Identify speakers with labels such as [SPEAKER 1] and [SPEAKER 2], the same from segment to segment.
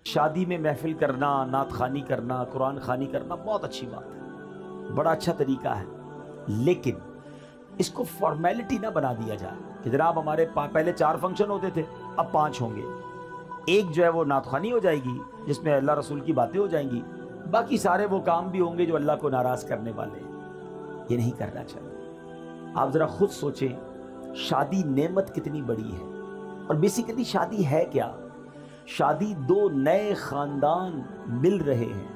[SPEAKER 1] شادی میں محفل کرنا، نعت خوانی کرنا، قرآن خوانی کرنا بہت اچھی بات ہے، بڑا اچھا طریقہ ہے، لیکن اس کو فارمیلٹی نہ بنا دیا جائے کہ جناب ہمارے پہلے 4 فنکشن ہوتے تھے اب 5 ہوں گے، ایک جو ہے وہ نعت خوانی ہو جائے گی جس میں اللہ رسول کی باتیں ہو جائیں گی، باقی سارے وہ کام بھی ہوں گے جو اللہ کو ناراض کرنے والے ہیں۔ یہ نہیں کرنا چاہیے۔ آپ ذرا خود سوچیں، شادی نعمت کتنی بڑی ہے، اور بیسیکلی شادی ہے کیا؟ شادی 2 نئے خاندان مل رہے ہیں،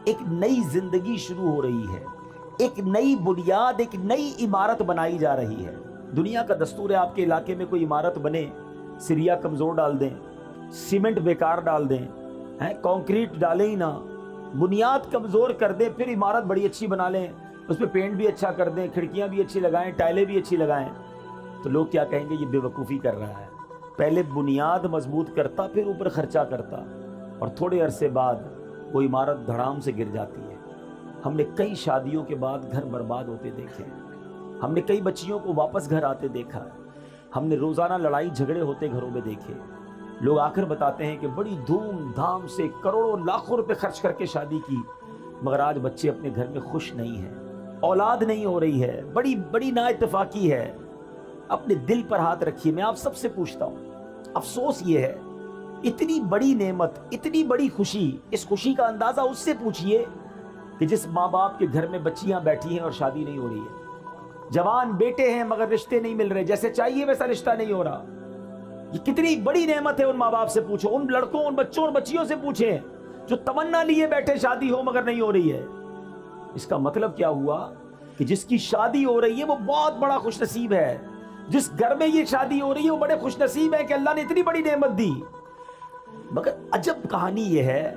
[SPEAKER 1] ایک نئی زندگی شروع ہو رہی ہے، ایک نئی بنیاد، ایک نئی عمارت بنائی جا رہی ہے۔ دنیا کا دستور ہے آپ کے علاقے میں کوئی عمارت بنے، سریا کمزور ڈال دیں، سیمنٹ بیکار ڈال دیں، کنکریٹ ڈالیں ہی نہ، بنیاد کمزور کر دیں، پھر عمارت بڑی اچھی بنا لیں، اس پہ پینٹ بھی اچھا کر دیں، کھڑکیاں بھی اچھی لگائیں، ٹائلیں بھی اچھی لگائیں، تو لوگ کیا کہیں گے؟ یہ بے وقوفی کر رہا ہے۔ پہلے بنیاد مضبوط کرتا، پھر اوپر خرچہ کرتا، اور تھوڑے عرصے بعد وہ عمارت دھڑام سے گر جاتی ہے۔ ہم نے کئی شادیوں کے بعد گھر برباد ہوتے دیکھے، ہم نے کئی بچیوں کو واپس گھر آتے دیکھا، ہم نے روزانہ لڑائی جھگڑے ہوتے گھروں میں دیکھے۔ لوگ آ کر بتاتے ہیں کہ بڑی دھوم دھام سے کروڑوں لاکھوں روپے خرچ کر کے شادی کی، مگر آج بچے اپنے گھر میں خوش نہیں ہیں، اولاد نہیں ہو رہی ہے، بڑی بڑی نا اتفاقی ہے۔ اپنے دل پر ہاتھ رکھیے، میں آپ سب سے پوچھتا ہوں، افسوس یہ ہے، اتنی بڑی نعمت، اتنی بڑی خوشی، اس خوشی کا اندازہ اس سے پوچھئے کہ جس ماں باپ کے گھر میں بچیاں بیٹھی ہیں اور شادی نہیں ہو رہی ہے، جوان بیٹے ہیں مگر رشتے نہیں مل رہے، جیسے چاہیے ویسا رشتہ نہیں ہو رہا۔ یہ کتنی بڑی نعمت ہے، ان ماں باپ سے پوچھو، ان لڑکوں، ان بچوں اور بچیوں سے پوچھیں جو تمنا لیے بیٹھے شادی ہو مگر نہیں ہو رہی ہے۔ اس کا مطلب کیا ہوا کہ جس کی شادی ہو رہی ہے وہ بہت بڑا خوش نصیب ہے، جس گھر میں یہ شادی ہو رہی ہے وہ بڑے خوش نصیب ہے کہ اللہ نے اتنی بڑی نعمت دی۔ مگر عجب کہانی یہ ہے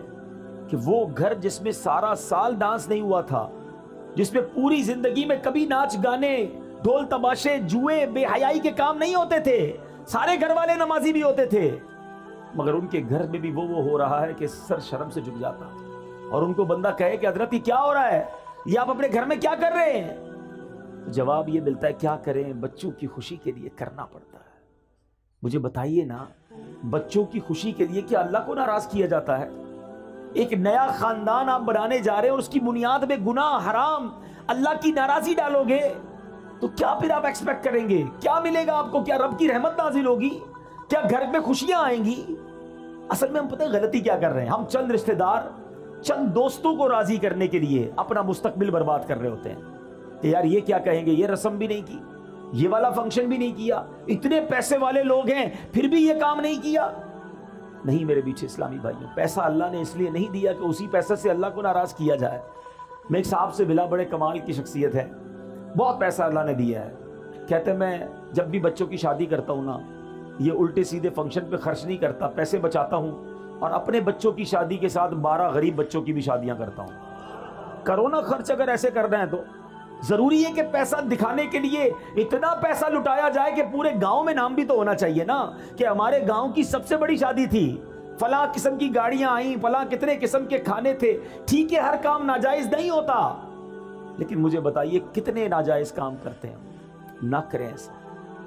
[SPEAKER 1] کہ وہ گھر جس میں سارا سال ڈانس نہیں ہوا تھا، جس میں پوری زندگی میں کبھی ناچ گانے، ڈھول تماشے، جوئے، بے حیائی کے کام نہیں ہوتے تھے، سارے گھر والے نمازی بھی ہوتے تھے، مگر ان کے گھر میں بھی وہ ہو رہا ہے کہ سر شرم سے جھک جاتا، اور ان کو بندہ کہے کہ حضرت یہ کیا ہو رہا ہے، یہ آپ اپنے گھر میں کیا کر رہے ہیں؟ تو جواب یہ ملتا ہے، کیا کریں، بچوں کی خوشی کے لیے کرنا پڑتا ہے۔ مجھے بتائیے نا، بچوں کی خوشی کے لیے کیا اللہ کو ناراض کیا جاتا ہے؟ ایک نیا خاندان آپ بنانے جا رہے ہیں اور اس کی بنیاد میں گناہ، حرام، اللہ کی ناراضی ڈالو گے تو کیا پھر آپ ایکسپیکٹ کریں گے؟ کیا ملے گا آپ کو؟ کیا رب کی رحمت نازل ہوگی؟ کیا گھر میں خوشیاں آئیں گی؟ اصل میں ہم پتہ ہے غلطی کیا کر رہے ہیں، ہم چند رشتہ دار، چند دوستوں کو راضی کرنے کے لیے اپنا مستقبل برباد کر رہے ہوتے ہیں کہ یار یہ کیا کہیں گے، یہ رسم بھی نہیں کی، یہ والا فنکشن بھی نہیں کیا، اتنے پیسے والے لوگ ہیں پھر بھی یہ کام نہیں کیا۔ نہیں میرے بیچ اسلامی بھائیوں، پیسہ اللہ نے اس لیے نہیں دیا کہ اسی پیسے سے اللہ کو ناراض کیا جائے۔ میں ایک صاحب سے ملا، بڑے کمال کی شخصیت ہے، بہت پیسہ اللہ نے دیا ہے، کہتے میں جب بھی بچوں کی شادی کرتا ہوں نا، یہ الٹے سیدھے فنکشن پہ خرچ نہیں کرتا، پیسے بچاتا ہوں اور اپنے بچوں کی شادی کے ساتھ 12 غریب بچوں کی بھی شادیاں کرتا ہوں۔ کرونا خرچ اگر ایسے کرنا ہے تو ضروری ہے کہ پیسہ دکھانے کے لیے اتنا پیسہ لٹایا جائے کہ پورے گاؤں میں نام بھی تو ہونا چاہیے نا کہ ہمارے گاؤں کی سب سے بڑی شادی تھی، فلاں قسم کی گاڑیاں آئیں، فلاں کتنے قسم کے کھانے تھے۔ ٹھیک ہے، ہر کام ناجائز نہیں ہوتا، لیکن مجھے بتائیے کتنے ناجائز کام کرتے ہیں؟ نہ کریں ایسا۔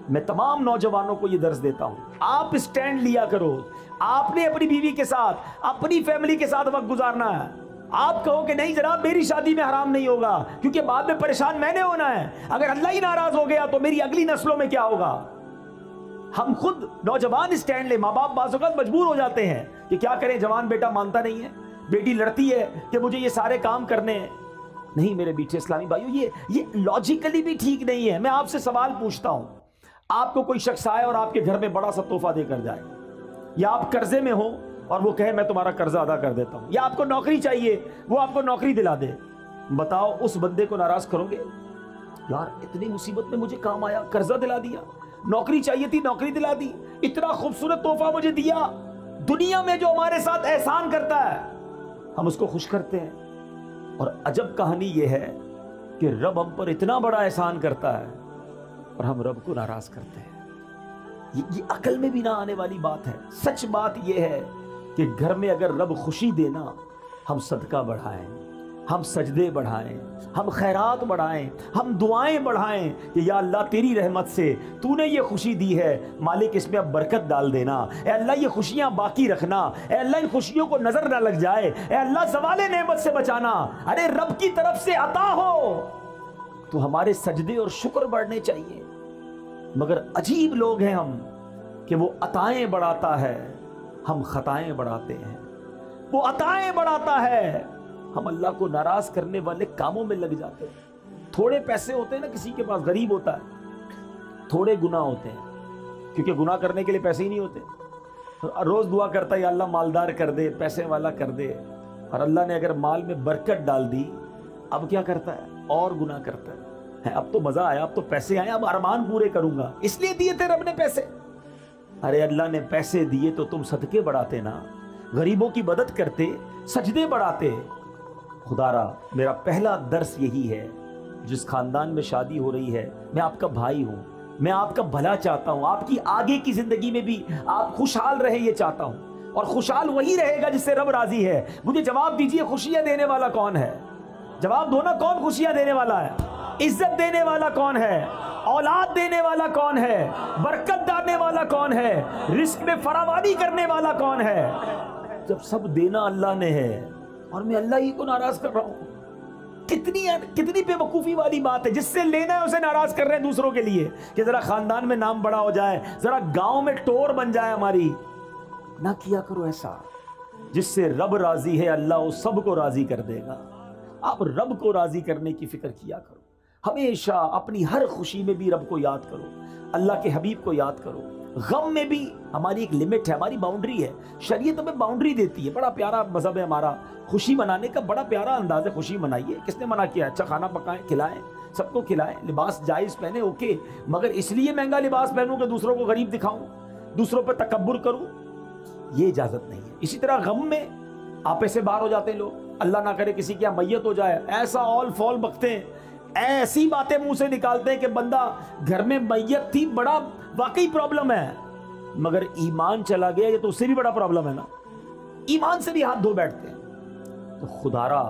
[SPEAKER 1] میں تمام نوجوانوں کو یہ درس دیتا ہوں، آپ اسٹینڈ لیا کرو، آپ نے اپنی بیوی کے ساتھ، اپنی فیملی کے ساتھ وقت گزارنا ہے۔ آپ کہو کہ نہیں جناب میری شادی میں حرام نہیں ہوگا کیونکہ بعد میں پریشان میں نے ہونا ہے، اگر اللہ ہی ناراض ہو گیا تو میری اگلی نسلوں میں کیا ہوگا؟ ہم خود نوجوان اسٹینڈ لیں، ماں باپ بعض اوقات مجبور ہو جاتے ہیں کہ کیا کریں، جوان بیٹا مانتا نہیں ہے، بیٹی لڑتی ہے کہ مجھے یہ سارے کام کرنے ہیں۔ نہیں میرے بیٹے اسلامی بھائیو، یہ لاجیکلی بھی ٹھیک نہیں ہے۔ میں آپ سے سوال پوچھتا ہوں، آپ کو کوئی شخص آئے اور آپ کے گھر میں بڑا سا تحفہ دے کر جائے، یا آپ قرضے میں ہو اور وہ کہے میں تمہارا قرضہ ادا کر دیتا ہوں، یا آپ کو نوکری چاہیے وہ آپ کو نوکری دلا دے، بتاؤ اس بندے کو ناراض کرو گے؟ یار اتنی مصیبت میں مجھے کام آیا، قرضہ دلا دیا، نوکری چاہیے تھی نوکری دلا دی، اتنا خوبصورت تحفہ مجھے دیا۔ دنیا میں جو ہمارے ساتھ احسان کرتا ہے ہم اس کو خوش کرتے ہیں، اور عجب کہانی یہ ہے کہ رب ہم پر اتنا بڑا احسان کرتا ہے اور ہم رب کو ناراض کرتے ہیں۔ یہ عقل میں بھی نہ آنے والی بات ہے۔ سچ بات یہ ہے کہ گھر میں اگر رب خوشی دینا، ہم صدقہ بڑھائیں، ہم سجدے بڑھائیں، ہم خیرات بڑھائیں، ہم دعائیں بڑھائیں کہ یا اللہ تیری رحمت سے تو نے یہ خوشی دی ہے، مالک اس میں اب برکت ڈال دینا، اے اللہ یہ خوشیاں باقی رکھنا، اے اللہ ان خوشیوں کو نظر نہ لگ جائے، اے اللہ زوال نعمت سے بچانا۔ ارے رب کی طرف سے عطا ہو تو ہمارے سجدے اور شکر بڑھنے چاہیے، مگر عجیب لوگ ہیں ہم کہ وہ عطائیں بڑھاتا ہے، ہم خطائیں بڑھاتے ہیں۔ وہ عطائیں بڑھاتا ہے، ہم اللہ کو ناراض کرنے والے کاموں میں لگ جاتے ہیں۔ تھوڑے پیسے ہوتے ہیں نا، کسی کے پاس غریب ہوتا ہے، تھوڑے گناہ ہوتے ہیں، کیونکہ گناہ کرنے کے لیے پیسے ہی نہیں ہوتے، روز دعا کرتا ہے یا اللہ مالدار کر دے، پیسے والا کر دے، اور اللہ نے اگر مال میں برکت ڈال دی اب کیا کرتا ہے؟ اور گناہ کرتا ہے۔ اب تو مزہ آیا، اب تو پیسے آئے، اب ارمان پورے کروں گا، اس لیے دیے تھے رب نے پیسے۔ ارے اللہ نے پیسے دیے تو تم صدقے بڑھاتے نا، غریبوں کی مدد کرتے، سجدے بڑھاتے۔ خدا را میرا پہلا درس یہی ہے، جس خاندان میں شادی ہو رہی ہے، میں آپ کا بھائی ہوں، میں آپ کا بھلا چاہتا ہوں، آپ کی آگے کی زندگی میں بھی آپ خوشحال رہے یہ چاہتا ہوں، اور خوشحال وہی رہے گا جس سے رب راضی ہے۔ مجھے جواب دیجئے، خوشیاں دینے والا کون ہے؟ جواب دو نا، کون خوشیاں دینے والا ہے؟ عزت دینے والا کون ہے؟ اولاد دینے والا کون ہے؟ برکت ڈالنے والا کون ہے؟ رزق میں فراوانی کرنے والا کون ہے؟ جب سب دینا اللہ نے ہے اور میں اللہ ہی کو ناراض کر رہا ہوں، کتنی بے وقوفی والی بات ہے۔ جس سے لینا ہے اسے ناراض کر رہے ہیں دوسروں کے لیے، کہ ذرا خاندان میں نام بڑا ہو جائے، ذرا گاؤں میں ٹور بن جائے ہماری۔ نہ کیا کرو ایسا، جس سے رب راضی ہے اللہ اس سب کو راضی کر دے گا۔ آپ رب کو راضی کرنے کی فکر کیا کرو، ہمیشہ اپنی ہر خوشی میں بھی رب کو یاد کرو، اللہ کے حبیب کو یاد کرو۔ غم میں بھی ہماری ایک لمٹ ہے، ہماری باؤنڈری ہے، شریعت ہمیں باؤنڈری دیتی ہے۔ بڑا پیارا مذہب ہے ہمارا، خوشی منانے کا بڑا پیارا انداز ہے۔ خوشی منائیے، کس نے منع کیا؟ اچھا کھانا پکائیں، کھلائیں، سب کو کھلائیں، لباس جائز پہنے، اوکے، مگر اس لیے مہنگا لباس پہنوں کہ دوسروں کو غریب دکھاؤں، دوسروں پہ تکبر کروں، یہ اجازت نہیں ہے۔ اسی طرح غم میں آپے سے باہر ہو جاتے ہیں لوگ، اللہ نہ کرے کسی کی میت ہو جائے، ایسا آل فال بکتے ہیں، ایسی باتیں منہ سے نکالتے ہیں کہ بندہ گھر میں میت تھی، بڑا واقعی پرابلم ہے، مگر ایمان چلا گیا یہ تو اس سے بھی بڑا پرابلم ہے نا، ایمان سے بھی ہاتھ دھو بیٹھتے ہیں۔ تو خدا را